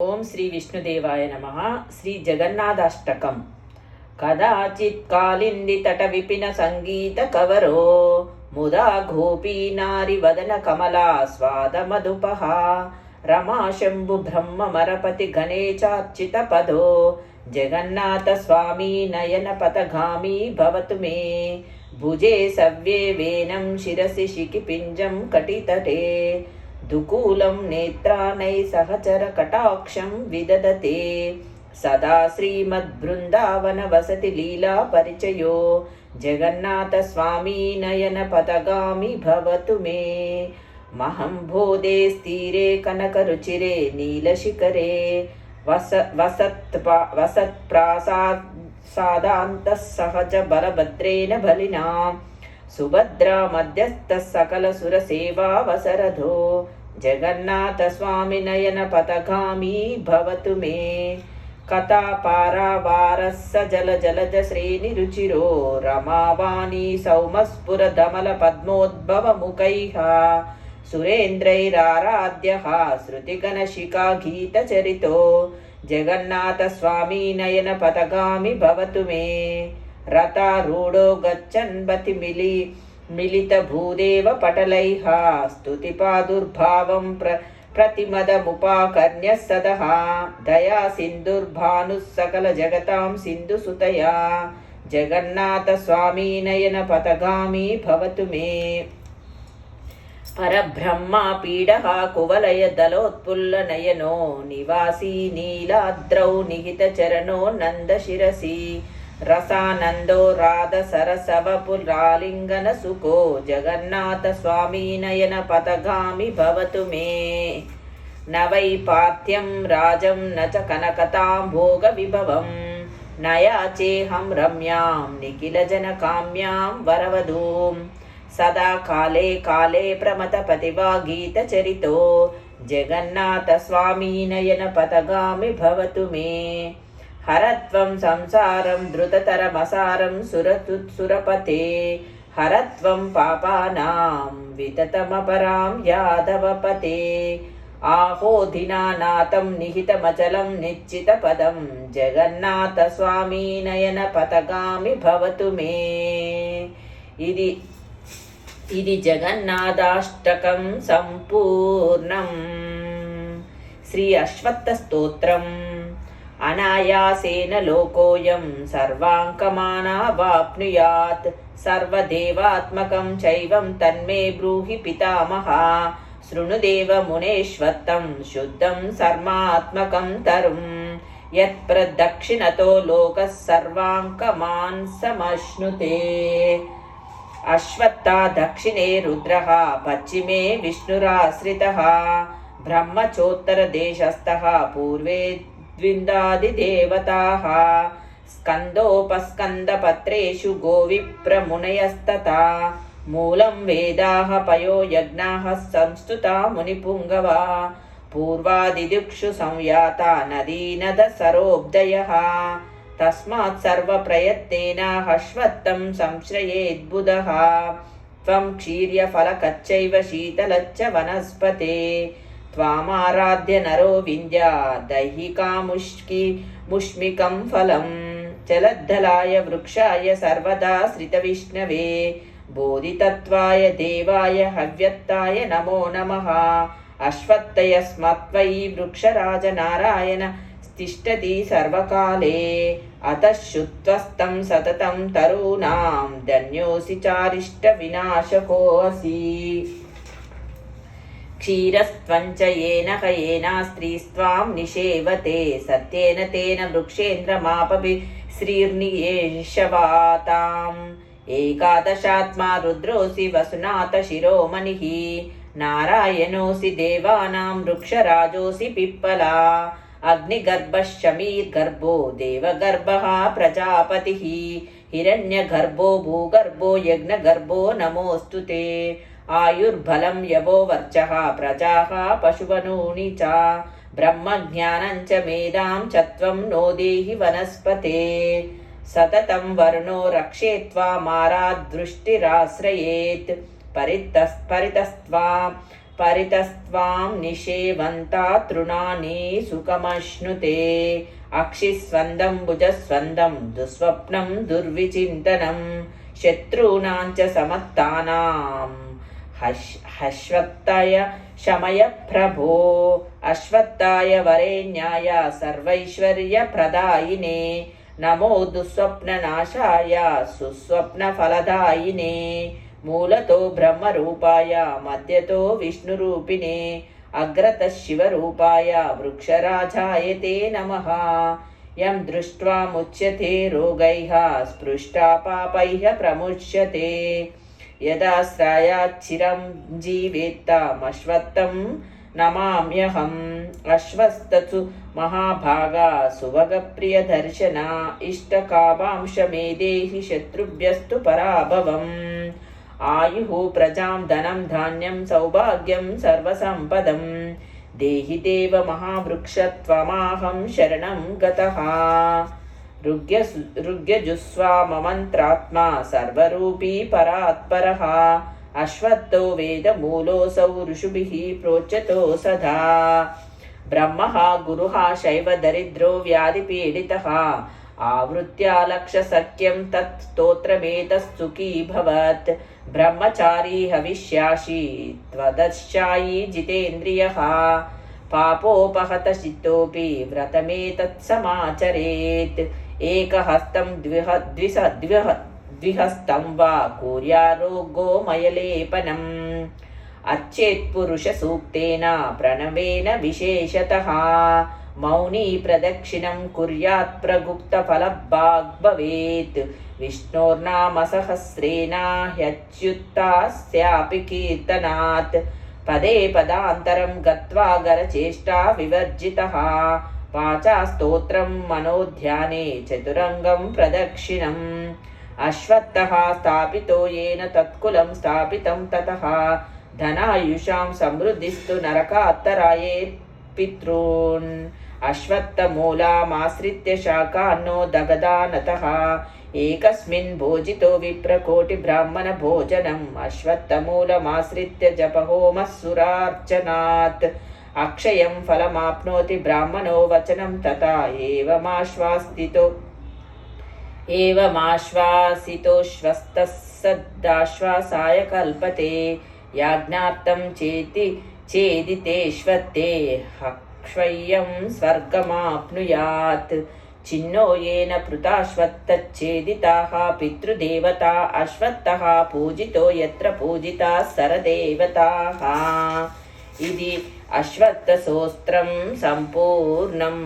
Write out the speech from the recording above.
ఓం శ్రీ విష్ణుదేవాయ నమః. శ్రీ జగన్నాథాష్టకం. కదాచిత్ కాళింది తట విపిన సంగీత కవరో ముదా గోపీ నారి వదన కమలా స్వాద మధుపహ రమా శంభు బ్రహ్మ మరపతి గణేశార్చిత పదో జగన్నాథ స్వామి నయన పథగామి భవతు మే భుజే సవ్యే వేనం శిరసి శిఖిపింజం కటితటే దుకూలం నేత్రానై సహచర కటాక్షం విదదతే సదా శ్రీమద్బృందావన వసతి లీలా పరిచయో జగన్నాథ స్వామి నయన పథగామి భవతు మే మహంబోధే స్థిరే కనకరుచిరే నీలశిఖరే వసత్ప్రాసాదాంత సహజ బలభద్రేణ బలినా సుభద్రా మధ్యస్థ సకల సురసేవావసరథో జగన్నాథ స్వామి నయన పథగామి భవతు మే కథాపారావారస్స జల జలజ శ్రేణి రుచిరో రమావాణి సౌమస్ఫుర ధమల పద్మోద్భవ ముఖైః సురేంద్రైరారాధ్యః శృతిగణశిఖా గీత చరితో జగన్నాథ స్వామి నయన పథగామి భవతు మే రథారూఢో గచ్చన్ బతి మిలిత భూదేవ పటలైః స్తుతిపాదుర్భావం ప్రతిమదముపాకర్ణ్య సదః దయా సింధుర్భానుః సకల జగతాం సింధు సుతయా జగన్నాథ స్వామి నయన పథగామి భవతు మే పరబ్రహ్మ పీడః కువలయ దలోత్పుల్ల నయనో నివాసీ నీలాద్రౌ నిహిత చరణో నంద శిరసి రసానందో రాధ సరసవపురాలింగన సుఖో జగన్నాథ స్వామి నయన పథగామి భవతు మే నవై పార్థ్యం రాజం నచ కనకతాం భోగ విభవం నయాచేహం రమ్యాం నిఖిల జన కామ్యాం వరవధూం సదా కాలే కాలే ప్రమత పతివా గీత చరితో జగన్నాథ స్వామి నయన పథగామి భవతు మే హరత్వం సంసారం ధృతతరమసారం సురపతే హరత్వం పాపానాం వితతమపరాం యాదవపతే ఆహోధినానాథం నిహితమచలం నిశ్చిత పదం జగన్నాథ స్వామి నయన పథగామి భవతు మే. ఇది జగన్నాథాష్టకం సంపూర్ణం. శ్రీ అశ్వత్థ స్తోత్రం. అనాయాసేన లోకోయం సర్వాంకమానావాప్నుయాత్ సర్వదేవాత్మకం చైవం తన్మే బ్రూహి పితామహ శృణుదేవ మునేశ్వత్తం శుద్ధం సర్వాత్మకం తరుం యత్ప్రదక్షిణతో లోకః సర్వాంకమాన్ సమశ్నుతే. అశ్వత్థ దక్షిణే రుద్రః పశ్చిమే విష్ణురాశ్రితః బ్రహ్మచోత్తరదేశస్థః పూర్వే ద్విందాదిదేవతాః స్కందోపస్కందపత్రేషు గోవిప్రమునయస్తథా మూలం వేదాః పయో యజ్ఞాః సంస్తుతా మునిపుంగవా పూర్వాదిదిక్షు సంయాతా నదీనద సరోబ్దయః తస్మాత్ సర్వప్రయత్నేన అశ్వత్థం సంశ్రయేద్బుధః త్వం క్షీర్యఫలకచ్చైవ శీతలచ్చ వనస్పతే త్వామారాధ్య నరో వింధ్య దైహికాముష్మికం ఫలం చలద్ధలాయ వృక్షాయ సర్వదా శ్రితవిష్ణవే బోధితత్వాయ దేవాయ హవ్యత్తాయ నమో నమః. అశ్వత్థయస్మత్వై వృక్షరాజ నారాయణ తిష్టతి సర్వకాలే అతః శుత్వస్తం సతతం తరూణాం ధన్యోసి చారిష్ట వినాశకోऽసి. క్షీరస్త్వంచ ఏన హయేనాస్త్రీస్త్వాం నిషేవతే సత్యేన తేన వృక్షేంద్రమాపభి శ్రీర్నియేషవాతాం ఏకాదశాత్మా రుద్రోసి వసునాథ శిరోమణిః నారాయణోసి దేవానాం వృక్షరాజోసి పిప్పలా అగ్నిగర్భశమీర్గర్భో దేవగర్భః ప్రజాపతిః హిరణ్యగర్భో భూగర్భో యజ్ఞగర్భో నమోऽస్తు తే. ఆయుర్బలం యవో వర్చః ప్రజాః పశువనూని చ బ్రహ్మజ్ఞానం చ మేధాం చ త్వం నో దేహి వనస్పతే సతతం వరుణో రక్షేత్వా మారాదృష్టిరాశ్రయేత్ పరితస్త్వా परितस्त्वां निषेवन्ता तृणानि सुखमश्नुते अक्षिस्वन्दं भुजस्वन्दं दुःस्वप्नं दुर्विचिन्तनं शत्रूणां च समत्तानां हश्वत्ताय शमय प्रभो अश्वत्थाय वरेण्याय सर्वैश्वर्यप्रदायिने नमो दुःस्वप्ननाशाय सुस्वप्नफलदायिने मूलतो ब्रह्मरूपाय मध्यतो विष्णुरूपिणे अग्रतः शिवरूपाय वृक्षराजाय ते नमः यं दृष्ट्वा मुच्यते रोगैः स्पृष्टा पापैः प्रमुच्यते यदाश्रयाच्चिरं जीवेत्तमश्वत्थं नमाम्यहम् अश्वत्थसु महाभागा सुभगप्रियदर्शना इष्टकामांशमे देहि शत्रुभ्यस्तु पराभवम् आयुः प्रजां धनं धान्यं सौभाग्यं सर्वसम्पदं देहि देव महावृक्षत्वमाहं शरणं गतः ऋग्यजुस्वा ममन्त्रात्मा सर्वरूपी परात्परः अश्वत्थो वेदमूलोऽसौ ऋषिभिः प्रोच्यतो सदा ब्रह्मः गुरुः शैवदरिद्रो व्याधिपीडितः आवृत्य लक्षसख्यं तत् स्तोत्रमेतत्सुखी भवत् ब्रह्मचारी हविष्यासि त्वदश्चायी जितेन्द्रियः पापोपहतचित्तोऽपि व्रतमेतत् समाचरेत् एकहस्तं द्विहस्तं वा कुर्यारोग्योमयलेपनम् अर्चेत्पुरुषसूक्तेन प्रणवेन विशेषतः मौनी प्रदक्षिणं कुर्यात् प्रगुप्तफलभाग् भवेत् विष्णोर्नामसहस्रेण ह्यच्युतास्यापि कीर्तनात् पदे पदान्तरं गत्वा गरचेष्टा विवर्जितः वाचा स्तोत्रं मनोध्याने चतुरङ्गं प्रदक्षिणम् अश्वत्थः स्थापितो येन तत्कुलं स्थापितं ततः धनायुषां समृद्धिस्तु नरकात्तरायेत् पितॄन् अश्वत्थमूलामाश्रित्य शाकान्नो दगदानतः एकस्मिन् भोजितो विप्रकोटिब्राह्मणभोजनम् अश्वत्थमूलमाश्रित्य जपहोमः अक्षयं फलमाप्नोति ब्राह्मणो वचनं तथा एवमाश्वासितोऽश्वस्तः सदाश्वासाय कल्पते याज्ञार्थं चेदितेष्वत्ते अक्षय्यं स्वर्गमाप्नुयात् चिन्नो येन पृथाश्वत्थच्छेदिताः पितृदेवता अश्वत्थः पूजितो यत्र पूजिताः सरदेवताः इति अश्वत्थस्तोत्रं सम्पूर्णम्।